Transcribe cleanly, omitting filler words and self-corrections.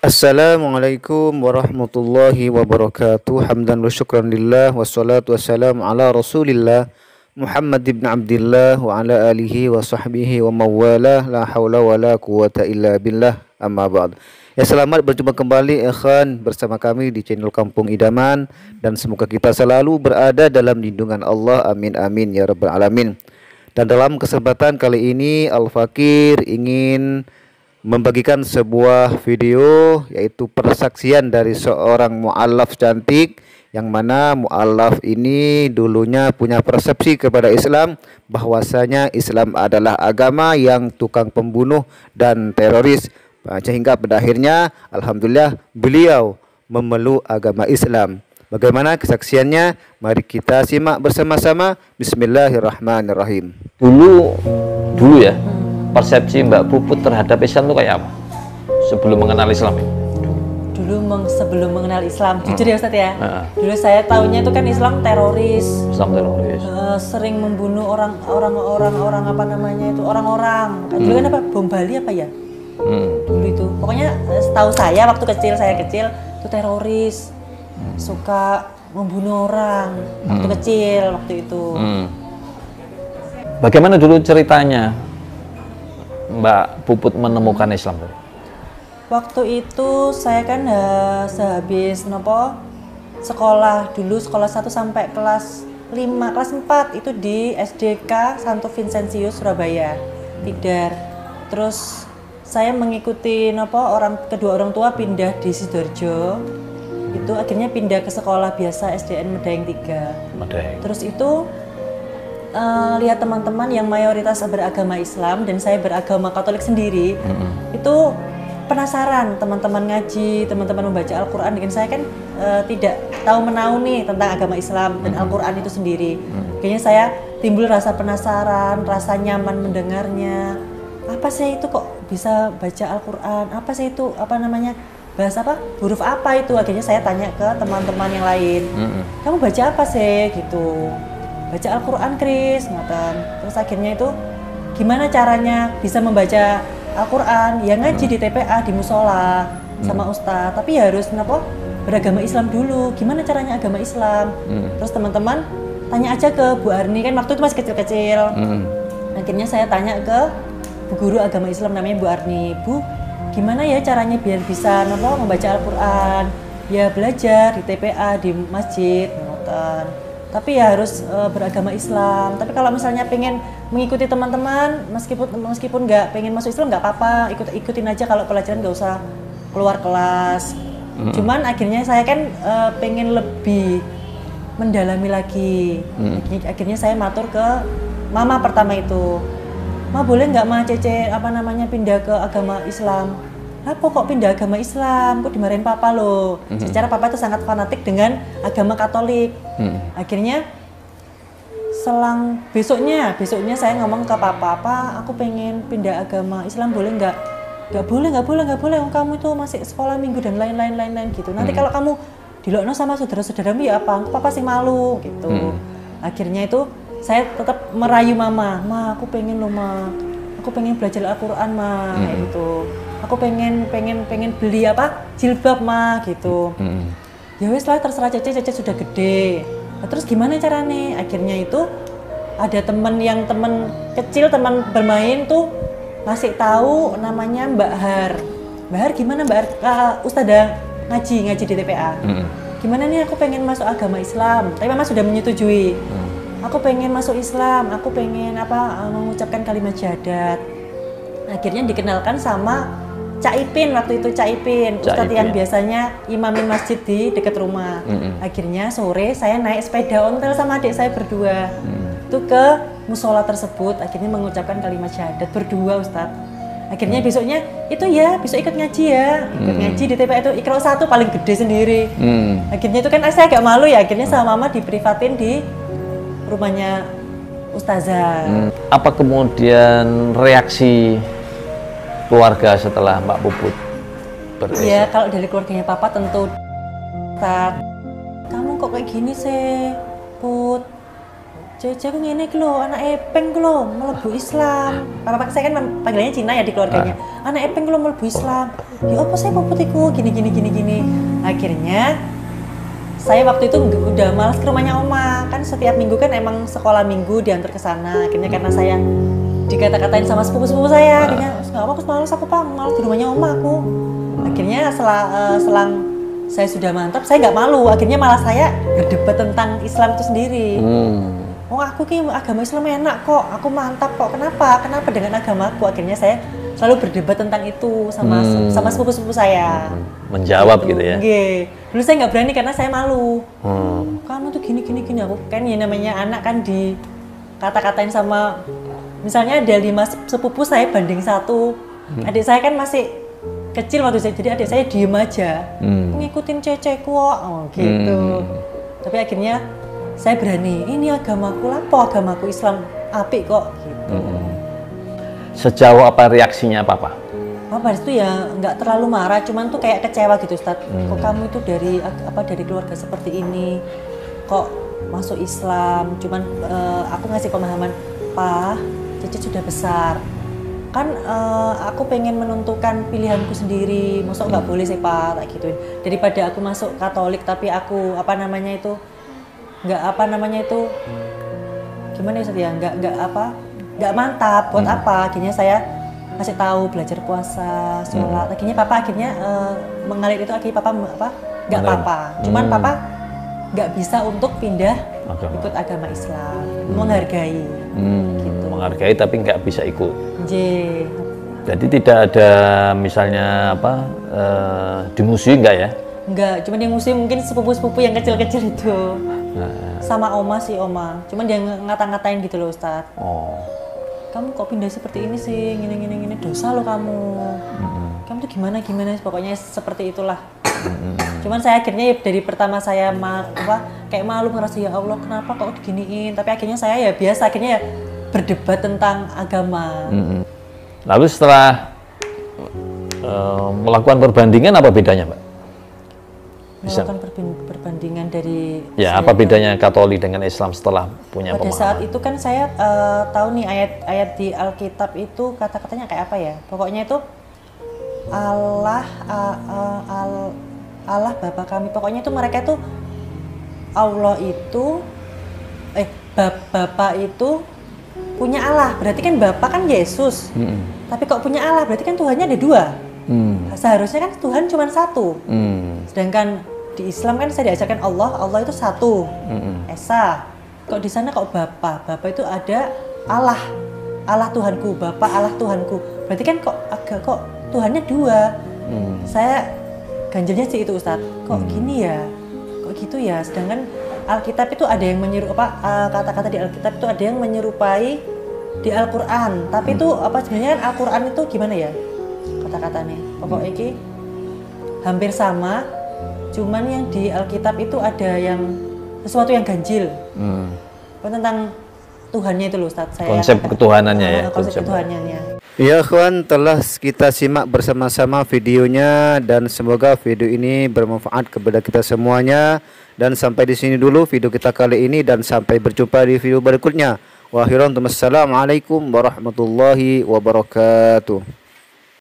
Assalamualaikum warahmatullahi wabarakatuh. Hamdan wa syukran lillah wassalatu wassalamu ala Rasulillah Muhammad ibn Abdillah wa ala alihi wa sahbihi wa mawalah, la haula wa la quwata illa billah, amma ba'd. Ya, selamat berjumpa kembali ikhwan bersama kami di channel Kampung Idaman, dan semoga kita selalu berada dalam lindungan Allah, amin amin ya rabbal alamin. Dan dalam kesempatan kali ini Al-Fakir ingin membagikan sebuah video, yaitu persaksian dari seorang mu'alaf cantik, yang mana mu'alaf ini dulunya punya persepsi kepada Islam bahwasanya Islam adalah agama yang tukang pembunuh dan teroris, sehingga pada akhirnya alhamdulillah beliau memeluk agama Islam. Bagaimana kesaksiannya? Mari kita simak bersama-sama. Bismillahirrahmanirrahim. Dulu ya, persepsi Mbak Puput terhadap Islam itu kayak apa? Sebelum mengenal Islam? Sebelum mengenal Islam, jujur ya Ustadz ya. Dulu saya tahunya itu kan Islam teroris. Islam teroris. Sering membunuh orang-orang apa namanya itu, orang-orang. Dulu kan apa, bom Bali apa ya? Dulu itu. Pokoknya setahu saya waktu saya kecil itu teroris. Suka membunuh orang waktu kecil waktu itu. Bagaimana dulu ceritanya Mbak Puput menemukan Islam? Waktu itu saya kan sehabis sekolah dulu, sekolah 1 sampai kelas 5, kelas 4 itu di SDK Santo Vincentius Surabaya, Tidar. Terus saya mengikuti kedua orang tua pindah di Sidoarjo. Itu akhirnya pindah ke sekolah biasa SDN Medaeng 3. Terus itu lihat teman-teman yang mayoritas beragama Islam dan saya beragama Katolik sendiri, itu penasaran, teman-teman ngaji, teman-teman membaca Al-Quran, dengan saya kan tidak tahu menahu nih tentang agama Islam dan Al-Quran itu sendiri. Kayaknya saya timbul rasa penasaran, rasa nyaman mendengarnya. Apa sih itu kok bisa baca Al-Quran? Apa sih itu bahasa apa? Huruf apa itu? Akhirnya saya tanya ke teman-teman yang lain. Kamu baca apa sih gitu? Baca Al-Quran, Kris, ngoten. Terus akhirnya itu gimana caranya bisa membaca Al-Quran? Ya ngaji di TPA, di musola sama ustadz, tapi ya harus beragama Islam dulu. Gimana caranya agama Islam? Terus teman-teman tanya aja ke Bu Arni, kan waktu itu masih kecil-kecil. Akhirnya saya tanya ke bu guru agama Islam namanya Bu Arni. Bu, gimana ya caranya biar bisa membaca Al-Quran? Ya belajar di TPA, di masjid, ngoten. Tapi ya harus beragama Islam. Tapi kalau misalnya pengen mengikuti teman-teman, meskipun nggak pengen masuk Islam nggak apa-apa, ikutin aja, kalau pelajaran nggak usah keluar kelas. Cuman akhirnya saya kan pengen lebih mendalami lagi. Akhirnya saya matur ke mama pertama itu, Ma boleh nggak Ma Cece pindah ke agama Islam? Apa kok pindah agama Islam? Kok dimarahin papa loh? Secara papa itu sangat fanatik dengan agama Katolik. Akhirnya selang besoknya saya ngomong ke papa, aku pengen pindah agama Islam, boleh nggak? Nggak boleh. Kamu itu masih sekolah minggu dan lain-lain gitu. Nanti kalau kamu dilokno sama saudara-saudaramu ya apa? Papa sih malu gitu. Akhirnya itu saya tetap merayu mama, aku pengen loh Ma, aku pengen belajar Al-Quran Ma, kayak gitu. Aku pengen beli jilbab Ma gitu. Ya wes lah, terserah Cece sudah gede. Nah, terus gimana caranya? Akhirnya itu ada teman kecil, teman bermain tuh ngasih tahu namanya Mbak Har. Mbak Har gimana Mbak Har? Ustadzah ngaji di TPA. Gimana nih, aku pengen masuk agama Islam. Tapi Mama sudah menyetujui. Aku pengen masuk Islam, aku pengen mengucapkan kalimat syahadat. Akhirnya dikenalkan sama Cak Ipin, waktu itu Cak Ipin, ustadz yang biasanya imamin masjid di dekat rumah. Akhirnya sore saya naik sepeda ontel sama adik saya berdua itu ke musola tersebut, akhirnya mengucapkan kalimat syahadat berdua Ustadz. Akhirnya besoknya itu ya, besok ikut ngaji ya, ikut ngaji di TPA itu, Iqra 1 paling gede sendiri. Akhirnya itu kan saya agak malu ya, akhirnya sama mama diprivatin di rumahnya Ustazah. Apa kemudian reaksi keluarga setelah Mbak Puput berislam? Ya kalau dari keluarganya papa tentu, kamu kok kayak gini sih Put, Cece aku ngene iki lho, anak epeng ku lho mlebu Islam. Papa saya kan panggilannya Cina ya di keluarganya. Anak epeng ku lho mlebu Islam. Ya apa sih puput iku gini. Akhirnya saya waktu itu udah malas ke rumahnya oma. Kan setiap minggu kan emang sekolah minggu diantar ke sana. Akhirnya karena saya dikata-katain sama sepupu-sepupu saya, akhirnya enggak apa aku malas di rumahnya oma aku. Akhirnya selang saya sudah mantap, saya nggak malu. Akhirnya malah saya berdebat tentang Islam itu sendiri. Oh aku ki agama Islam enak kok, aku mantap kok. Kenapa dengan agamaku? Akhirnya saya selalu berdebat tentang itu sama sepupu-sepupu saya. Menjawab gitu ya. Dulu saya nggak berani karena saya malu. Kamu tuh gini. Aku kan ya namanya anak kan di kata-katain sama, misalnya ada 5 sepupu saya banding 1. Adik saya kan masih kecil waktu saya, jadi adik saya diem aja, ngikutin Cece kok, gitu. Tapi akhirnya saya berani, ini agamaku lapo, agamaku Islam apik kok, gitu. Sejauh apa reaksinya papa? Papa itu ya nggak terlalu marah, cuman tuh kayak kecewa gitu, Ustaz. Kok kamu itu dari keluarga seperti ini, kok masuk Islam? Cuman aku ngasih pemahaman, Pak, Cece sudah besar. Kan aku pengen menentukan pilihanku sendiri, masa nggak boleh sih Pak, tak gituin. Daripada aku masuk Katolik tapi aku gimana ya, nggak mantap, buat apa? Akhirnya saya kasih tahu belajar puasa, sholat. Akhirnya papa mengalir itu, akhirnya papa nggak apa-apa. Cuman papa nggak bisa untuk pindah ikut agama Islam, menghargai. Gitu. Menghargai tapi nggak bisa ikut. Jadi tidak ada misalnya dimusuhi nggak ya? Enggak, cuma dia musuh mungkin sepupu-sepupu yang kecil-kecil itu. Sama oma. Cuman dia ngata-ngatain gitu loh, Ustadz. Kamu kok pindah seperti ini sih, gini, dosa loh kamu. Kamu tuh gimana, pokoknya seperti itulah. Cuman saya akhirnya dari pertama saya kayak malu, ngerasa ya Allah kenapa kok diginiin. Tapi akhirnya saya ya biasa, akhirnya ya berdebat tentang agama. Lalu setelah melakukan perbandingan, apa bedanya, Mbak? Melakukan perbandingan dari apa bedanya Katolik dengan Islam setelah punya pemahaman? Pada saat itu kan saya tahu nih ayat-ayat di Alkitab itu kata-katanya kayak apa ya? Pokoknya itu Allah Bapa kami. Pokoknya itu mereka itu Allah itu Bapa itu punya Allah. Berarti kan Bapa kan Yesus. Tapi kok punya Allah? Berarti kan Tuhannya ada 2. Seharusnya kan Tuhan cuma 1. Sedangkan di Islam kan saya diajarkan Allah itu 1. Esa. Kok di sana kok Bapa itu ada Allah Tuhanku, Bapa Allah Tuhanku. Berarti kan kok Tuhannya 2. Saya ganjilnya sih itu, Ustadz. Kok gini ya? Kok gitu ya? Sedangkan Alkitab itu ada yang kata-kata di Alkitab itu ada yang menyerupai di Al-Qur'an. Tapi itu sebenarnya Al-Qur'an itu gimana ya? Kata-katanya. Pokoknya ini hampir sama. Cuman yang di Alkitab itu ada yang sesuatu yang ganjil. Tentang Tuhannya itu loh, Ustaz. Konsep ketuhanannya ya. Konsep ketuhanannya. Ya kawan, telah kita simak bersama-sama videonya dan semoga video ini bermanfaat kepada kita semuanya. Dan sampai di sini dulu video kita kali ini dan sampai berjumpa di video berikutnya. Wassalamualaikum warahmatullahi wabarakatuh.